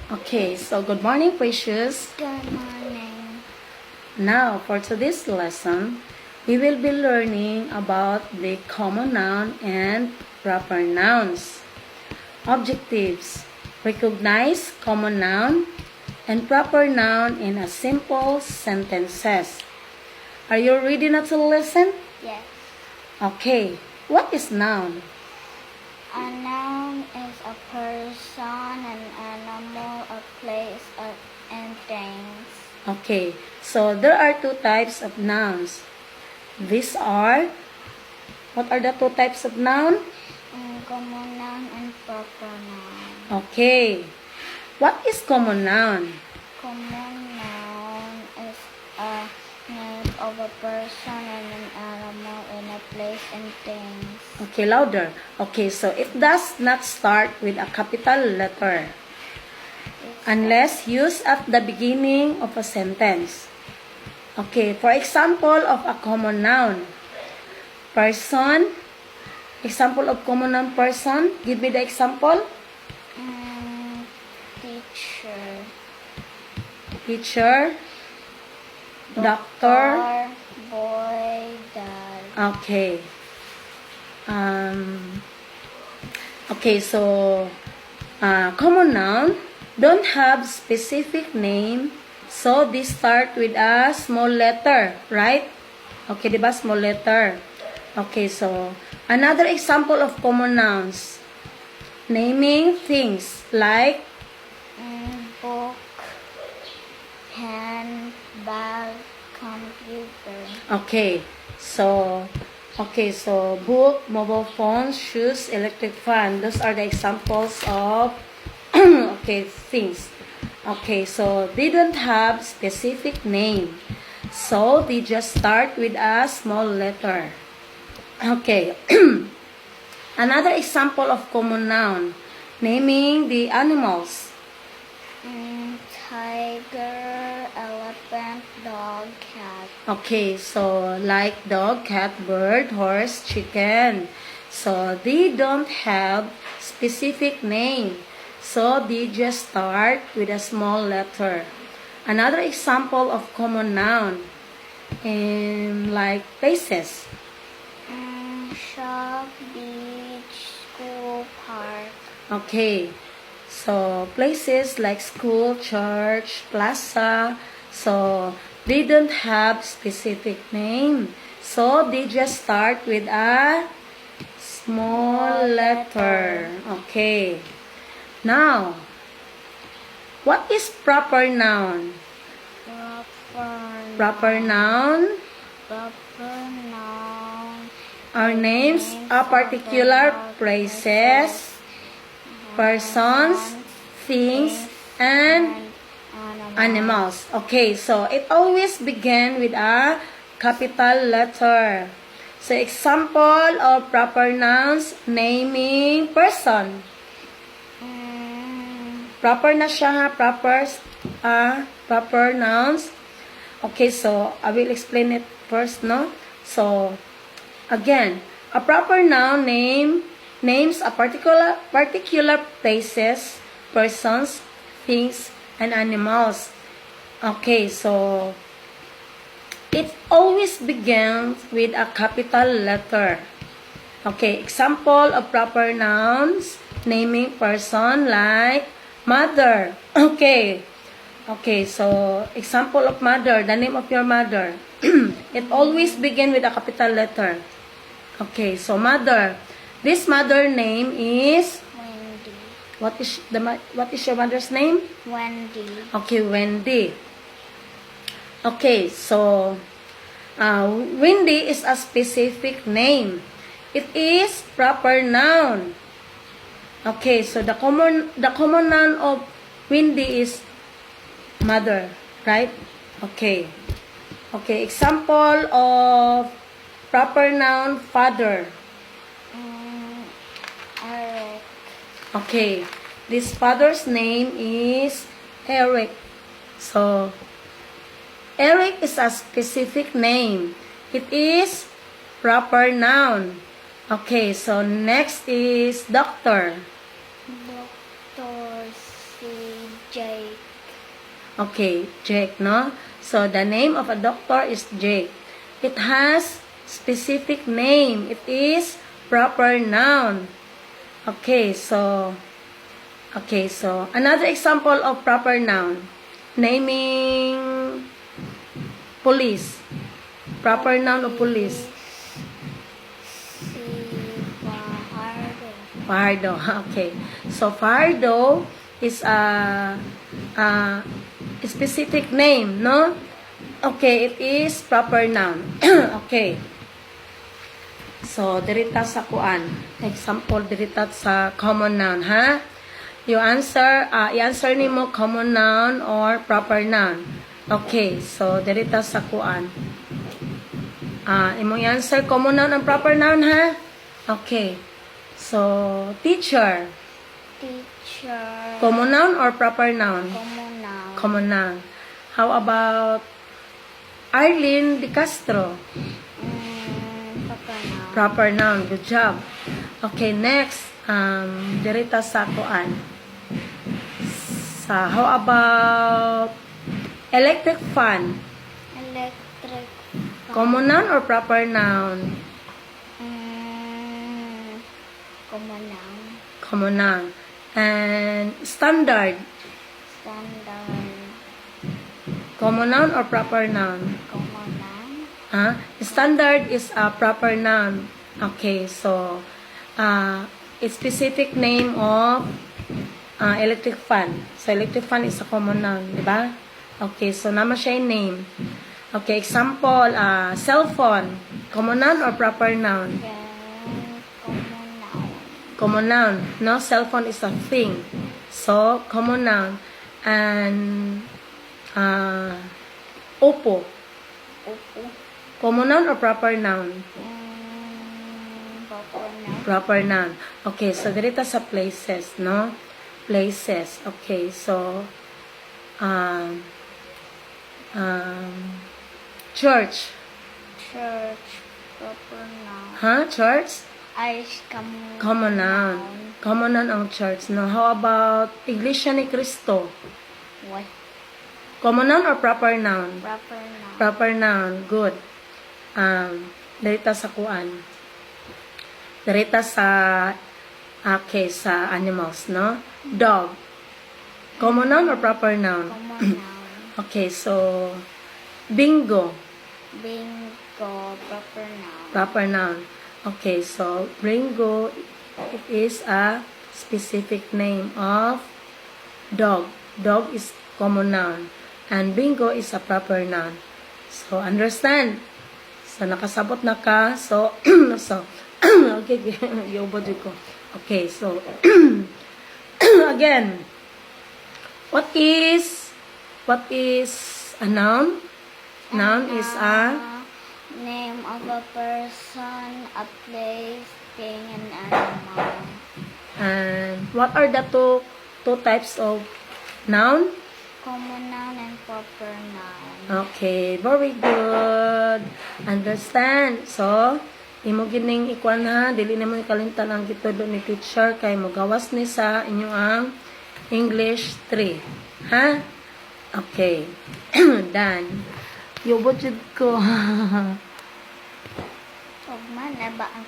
Okay, so good morning, Precious. Good morning. Now, for today's lesson, we will be learning about the common noun and proper nouns. Objectives: recognize common noun and proper noun in a simple sentences. Are you ready now to listen? Yes. Okay, what is noun? A noun is a person, an animal, a place, and things. Okay, so there are two types of nouns. These are, what are the two types of noun? Common noun and proper noun. Okay, what is common noun? Common noun is a name of a person and an animal and a place and things. Okay, louder. Okay, so it does not start with a capital letter unless used at the beginning of a sentence. Okay, for example of a common noun. Person. Example of common noun person. Give me the example. Teacher. Teacher. Doctor. Boy, dad. Okay. Okay, so common noun don't have specific name, so they start with a small letter, right? Okay, diba? Small letter. Okay, so another example of common nouns. Naming things like Book, pen, bag, computer. okay, so book, mobile phone, shoes, electric fan. Those are the examples of okay, things. Okay, so they don't have specific name. So they just start with a small letter. Okay. Another example of common noun. Naming the animals. Tiger, elephant, dog, cat. Okay, so like dog, cat, bird, horse, chicken. So they don't have specific name. So they just start with a small letter. Another example of common noun like places. Shop, beach, school, park. Okay, so places like school, church, plaza, so they don't have specific name. So they just start with a small letter. Okay. Now, what is proper noun? Proper noun are names of particular places, persons, things, and animals. Okay, so it always begin with a capital letter. So example of proper nouns, naming person. Proper na siya ha, proper nouns. Okay, so I will explain it first, no? So again, a proper noun names a particular places, persons, things, and animals. Okay, so it always begins with a capital letter. Okay, example of proper nouns naming person like mother. Okay. Okay, so example of mother, the name of your mother. It always begin with a capital letter. Okay, so mother. This mother name is Wendy. what is your mother's name? Wendy. Okay, Wendy. Okay, so Wendy is a specific name. It is proper noun. Okay, so the common noun of Wendy is mother, right? Okay. Okay, example of proper noun father. Eric. Okay, this father's name is Eric. So, Eric is a specific name. It is proper noun. Okay, so next is doctor. Dr. Sid. Jake. Okay, Jake, no? So, the name of a doctor is Jake. It has specific name. It is proper noun. Okay, so another example of proper noun. Naming police. Proper noun of police. Si Fajardo. Fajardo. Okay. So, Fajardo is a specific name, no? Okay, it is proper noun. Okay. So, dirita sa kuan. Example, dirita sa common noun, ha? You answer, i-answer nimo common noun or proper noun. Okay, so, dirita sa kuan. Imong i-answer common noun and proper noun, ha? Okay. So, teacher. Teacher. Common noun or proper noun? Common noun. Common noun. How about Arlene De Castro? Proper noun. Proper noun. Good job. Okay, next. Dirita sa kuan. How about electric fan? Electric. Common noun or proper noun? Common noun. Common noun. And standard. Standard. Common noun or proper noun? Common noun. Standard is a proper noun. Okay, so it's specific name of electric fan. So electric fan is a common noun, di ba? Okay, so naman siya yung name. Okay, example, cell phone. Common noun or proper noun? Common noun. Common noun. No, cell phone is a thing. So, common noun. And Oppo. Upo. Common noun or proper noun? Proper noun. Proper noun. Okay, so dito sa places, no? Places. Okay, so church. Church. Proper noun. Church? Ice. Common noun. Common noun ang church, no? How about Iglesia ni Cristo? What? Common noun or proper noun? Proper noun. Proper noun. Good. Dito sa kuan. Dito sa sa animals, no? Dog. Common noun or proper noun? Common noun. Okay, so bingo. Bingo. Proper noun. Proper noun. Okay, so bingo, it is a specific name of dog. Dog is common noun. And bingo is a proper noun. So, understand? So, nakasabot na ka. So, okay, yobod ko. Okay, so, again, what is a noun? Noun is a name of a person, a place, thing, and animal. and what are the two types of noun? Common noun and proper noun. Okay, very good. Understand? So, imo gining ikuan ha, dili na mo ikalimtan ang gitudo ni teacher kay mogawas ni sa inyong ang English 3. Ha? Okay. Done. Yobot jud ko. Huwag man na ba ang